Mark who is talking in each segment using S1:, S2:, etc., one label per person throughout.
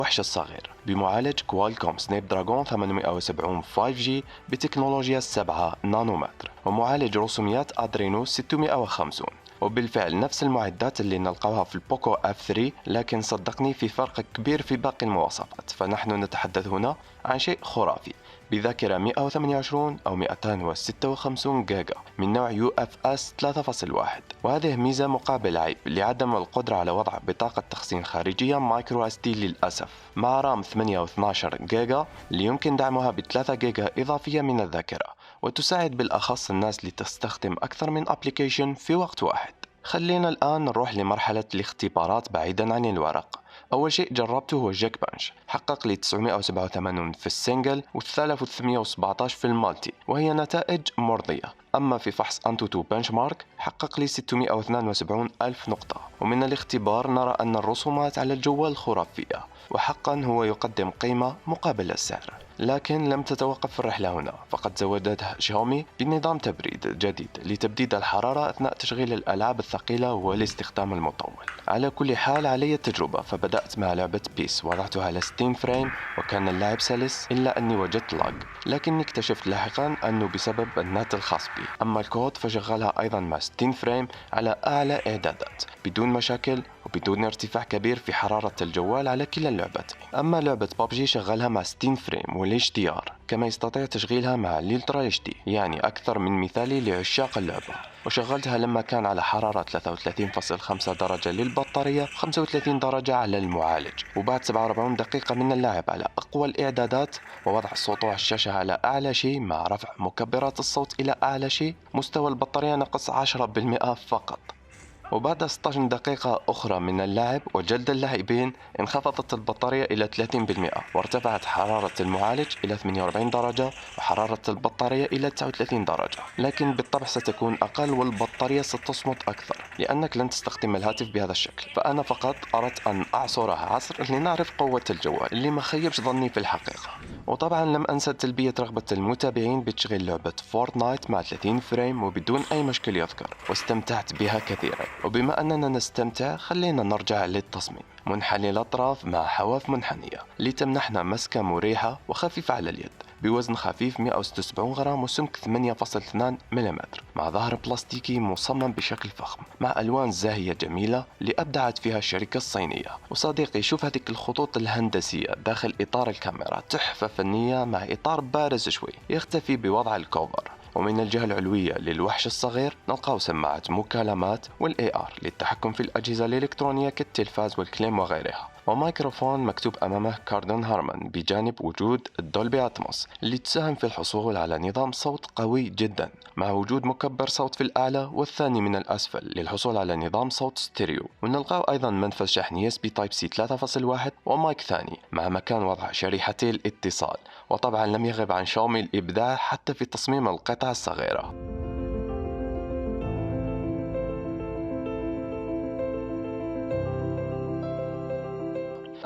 S1: الوحش الصغير بمعالج كوالكوم سناب دراجون 870 5G بتكنولوجيا 7 نانومتر ومعالج رسوميات أدرينو 650. وبالفعل نفس المعدات اللي نلقاها في البوكو F3، لكن صدقني في فرق كبير في باقي المواصفات. فنحن نتحدث هنا عن شيء خرافي بذاكرة 128 أو 256 جيجا من نوع UFS 3.1، وهذه ميزة مقابل عيب لعدم القدرة على وضع بطاقة تخزين خارجية مايكرو SD للأسف، مع رام 8 و12 جيجا اللي يمكن دعمها ب 3 جيجا إضافية من الذاكرة، وتساعد بالأخص الناس اللي تستخدم أكثر من أبليكيشن في وقت واحد. خلينا الآن نروح لمرحلة الاختبارات بعيدا عن الورق. أول شيء جربته هو جيك بانش، حقق لي 987 في السنجل و 3817 في المالتي، وهي نتائج مرضية. أما في فحص أنتوتو بنش مارك حقق لي 672 ألف نقطة. ومن الاختبار نرى أن الرسومات على الجوال خرافية، وحقا هو يقدم قيمة مقابل السعر. لكن لم تتوقف الرحلة هنا، فقد زودتها شاومي بنظام تبريد جديد لتبديد الحرارة أثناء تشغيل الألعاب الثقيلة والاستخدام المطول. على كل حال علي التجربة، فبدأت مع لعبة بيس وضعتها على 60 فريم وكان اللعب سلس، إلا أني وجدت لاج، لكني اكتشفت لاحقا أنه بسبب النت الخاص بي. أما الكود فشغلها أيضا مع 60 فريم على أعلى إعدادات بدون مشاكل وبدون ارتفاع كبير في حرارة الجوال على كلا اللعبتين. أما لعبة بابجي شغلها مع 60 فريم والHDR، كما يستطيع تشغيلها مع الالترا HD، يعني أكثر من مثالي لعشاق اللعبة. وشغلتها لما كان على حرارة 33.5 درجة للبطارية، 35 درجة على المعالج، وبعد 47 دقيقة من اللعب على أقوى الإعدادات ووضع سطوع الشاشة على أعلى شيء مع رفع مكبرات الصوت إلى أعلى شيء، مستوى البطارية نقص 10% فقط. وبعد 16 دقيقة أخرى من اللعب وجلد اللاعبين انخفضت البطارية إلى 30%، وارتفعت حرارة المعالج إلى 48 درجة وحرارة البطارية إلى 39 درجة، لكن بالطبع ستكون أقل والبطارية ستصمت أكثر لأنك لن تستخدم الهاتف بهذا الشكل. فأنا فقط أردت أن أعصرها عصر لنعرف قوة الجوال اللي ما خيبش ظني في الحقيقة. وطبعا لم أنسى تلبية رغبة المتابعين بتشغيل لعبة فورتنايت مع 30 فريم وبدون أي مشكل يذكر، واستمتعت بها كثيرا. وبما أننا نستمتع خلينا نرجع للتصميم، منحني الأطراف مع حواف منحنية لتمنحنا مسكة مريحة وخفيفة على اليد، بوزن خفيف 176 غرام وسمك 8.2 ملم، مع ظهر بلاستيكي مصمم بشكل فخم مع ألوان زاهية جميلة اللي أبدعت فيها الشركة الصينية. وصديقي شوف هذيك الخطوط الهندسية داخل إطار الكاميرا، تحفة فنية مع إطار بارز شوي يختفي بوضع الكوفر. ومن الجهة العلوية للوحش الصغير نلقاو سماعات مكالمات والAR للتحكم في الأجهزة الإلكترونية كالتلفاز والكليم وغيرها، وميكروفون مكتوب أمامه كاردون هارمان، بجانب وجود الدولبي أتموس اللي تساهم في الحصول على نظام صوت قوي جدا، مع وجود مكبر صوت في الأعلى والثاني من الأسفل للحصول على نظام صوت ستيريو. ونلقاو أيضا منفذ شحن USB Type-C 3.1 ومايك ثاني مع مكان وضع شريحتي الاتصال. وطبعا لم يغب عن شاومي الإبداع حتى في تصميم القطع الصغيرة.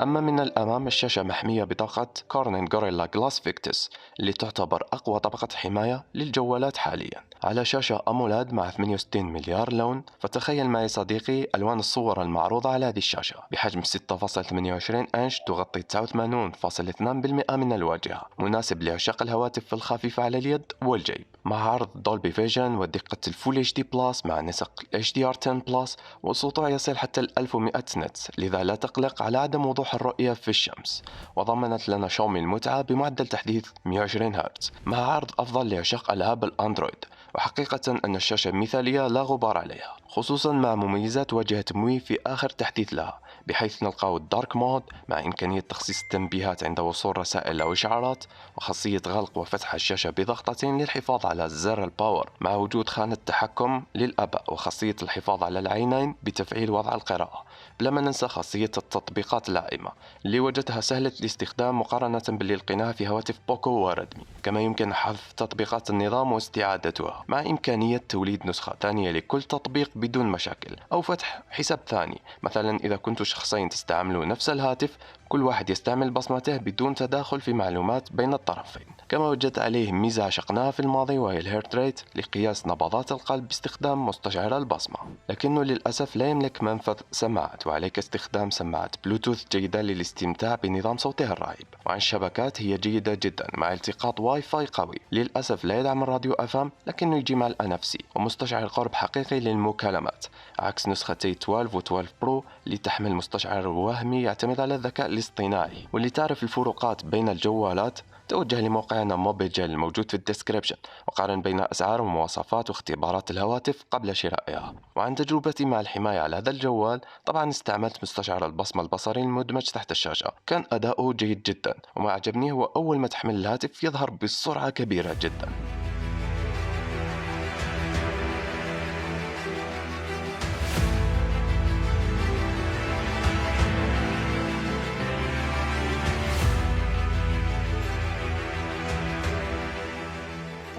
S1: أما من الأمام الشاشة محمية بطاقة كورنين غوريلا جلاس فيكتس اللي تعتبر أقوى طبقة حماية للجوالات حاليا، على شاشة أمولاد مع 68 مليار لون. فتخيل معي صديقي ألوان الصور المعروضة على هذه الشاشة بحجم 6.28 إنش، تغطي 89.2% من الواجهة، مناسب لعشاق الهواتف الخفيفة على اليد والجيب، مع عرض دولبي فيجن ودقة الفول اتش دي بلس مع نسق HDR10 بلس، وسطوع يصل حتى 1100 نتس، لذا لا تقلق على عدم وضوح الرؤية في الشمس. وضمنت لنا شاومي المتعة بمعدل تحديث 120 هرتز مع عرض أفضل لعشاق ألعاب الأندرويد. وحقيقة أن الشاشة مثالية لا غبار عليها، خصوصا مع مميزات واجهة مي في آخر تحديث لها، بحيث نلقاو الدارك مود مع إمكانية تخصيص التنبيهات عند وصول رسائل أو إشعارات، وخاصية غلق وفتح الشاشة بضغطتين للحفاظ على زر الباور، مع وجود خانة تحكم للأباء، وخاصية الحفاظ على العينين بتفعيل وضع القراءة. بلا ما ننسى خاصية التطبيقات العائمة اللي وجدتها سهلة الاستخدام مقارنة باللي لقيناها في هواتف بوكو وريدمي. كما يمكن حذف تطبيقات النظام واستعادتها، مع إمكانية توليد نسخة ثانية لكل تطبيق بدون مشاكل، أو فتح حساب ثاني. مثلا إذا كنتوا شخصين تستعملوا نفس الهاتف كل واحد يستعمل بصمته بدون تداخل في معلومات بين الطرفين. كما وجدت عليه ميزة عشقناها في الماضي وهي الهيرت ريت لقياس نبضات القلب باستخدام مستشعر البصمة، لكنه للأسف لا يملك منفذ سماعات، وعليك استخدام سماعات بلوتوث جيدة للاستمتاع بنظام صوته الرهيب. وعن الشبكات هي جيدة جدا مع التقاط واي فاي قوي، للأسف لا يدعم الراديو FM لكنه يجي مع الNFC ومستشعر قرب حقيقي للمكالمات، عكس نسختي 12 و 12 برو اللي تحمل مستشعر وهمي يعتمد على الذكاء الاصطناعي. واللي تعرف الفروقات بين الجوالات توجه لموقعنا موبيجل الموجود في الديسكريبشن وقارن بين أسعار ومواصفات واختبارات الهواتف قبل شرائها. وعن تجربتي مع الحماية على هذا الجوال، طبعا استعملت مستشعر البصمة البصري المدمج تحت الشاشة، كان أداؤه جيد جدا، وما عجبني هو أول ما تحمل الهاتف يظهر بسرعة كبيرة جدا.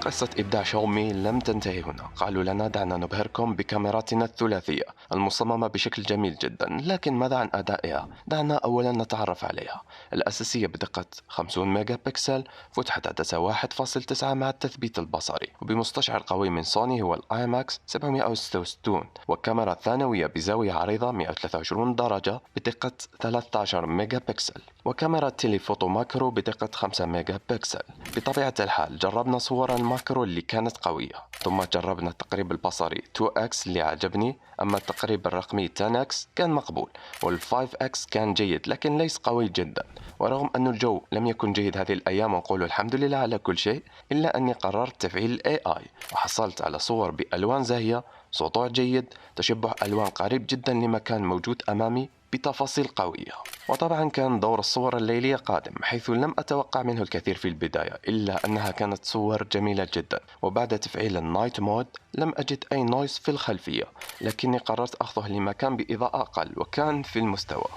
S1: قصة إبداع شاومي لم تنتهي هنا. قالوا لنا دعنا نبهركم بكاميراتنا الثلاثية المصممة بشكل جميل جدا، لكن ماذا عن أدائها؟ دعنا أولا نتعرف عليها. الأساسية بدقة 50 ميجا بكسل، فتحة عدسة 1.9 مع التثبيت البصري، وبمستشعر قوي من سوني هو الآيماكس 766، وكاميرا ثانوية بزاوية عريضة 123 درجة بدقة 13 ميجا بكسل، وكاميرا تيليفوتو ماكرو بدقة 5 ميجا بكسل. بطبيعة الحال جربنا صور الماكرو اللي كانت قوية، ثم جربنا التقريب البصري 2x اللي عجبني، أما التقريب الرقمي 10x كان مقبول، وال5x كان جيد لكن ليس قوي جدا. ورغم أن الجو لم يكن جيد هذه الأيام ونقول الحمد لله على كل شيء، إلا أني قررت تفعيل ال AI وحصلت على صور بألوان زاهية، سطوع جيد، تشبه ألوان قريب جدا لما كان موجود أمامي بتفاصيل قوية. وطبعا كان دور الصور الليلية قادم، حيث لم أتوقع منه الكثير في البداية، إلا أنها كانت صور جميلة جدا. وبعد تفعيل النايت مود لم أجد أي نويز في الخلفية، لكني قررت أخذه لمكان بإضاءة أقل وكان في المستوى.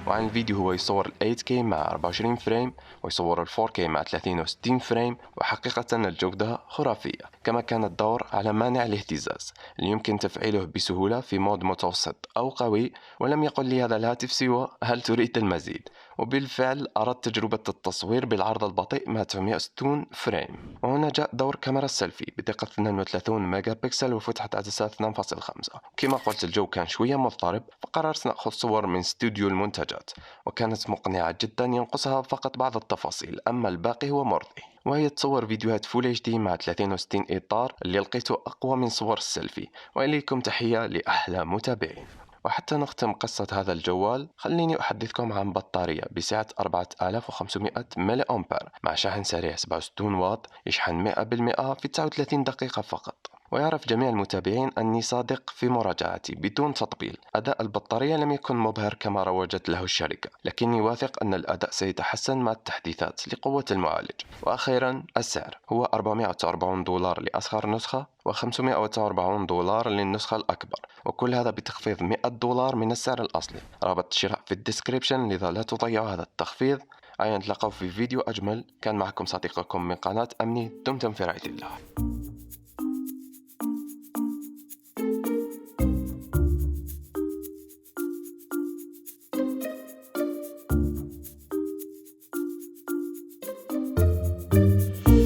S1: وعن الفيديو هو يصور ال 8K مع 24 فريم، ويصور ال 4K مع 30 و 60 فريم، وحقيقة الجودة خرافية. كما كان الدور على مانع الاهتزاز اللي يمكن تفعيله بسهولة في مود متوسط أو قوي، ولم يقل لي هذا الهاتف سوى هل تريد المزيد. وبالفعل أردت تجربة التصوير بالعرض البطيء مع 960 فريم. وهنا جاء دور كاميرا السيلفي بدقة 32 ميجا بكسل وفتحة عدسات 2.5. كما قلت الجو كان شوية مضطرب، فقررت نأخذ صور من استوديو المنتجات، وكانت مقنعة جدا، ينقصها فقط بعض التفاصيل، أما الباقي هو مرضي. وهي تصور فيديوهات فول اتش دي مع 30 و60 إطار اللي لقيته أقوى من صور السيلفي. وإليكم تحية لأحلى متابعين. وحتى نختم قصة هذا الجوال، خليني أحدثكم عن بطارية بسعة 4500 ملي أمبير مع شحن سريع 67 واط، يشحن 100% في 39 دقيقة فقط. ويعرف جميع المتابعين أني صادق في مراجعتي بدون تطبيل. أداء البطارية لم يكن مبهر كما روجت له الشركة، لكني واثق أن الأداء سيتحسن مع التحديثات لقوة المعالج. وأخيرا السعر هو $440 لأصغر نسخة و$540 للنسخة الأكبر، وكل هذا بتخفيض $100 من السعر الأصلي. رابط الشراء في الديسكريبشن، لذا لا تضيعوا هذا التخفيض. نتلاقوا في فيديو أجمل. كان معكم صديقكم من قناة أمني، دمتم في رعاية الله.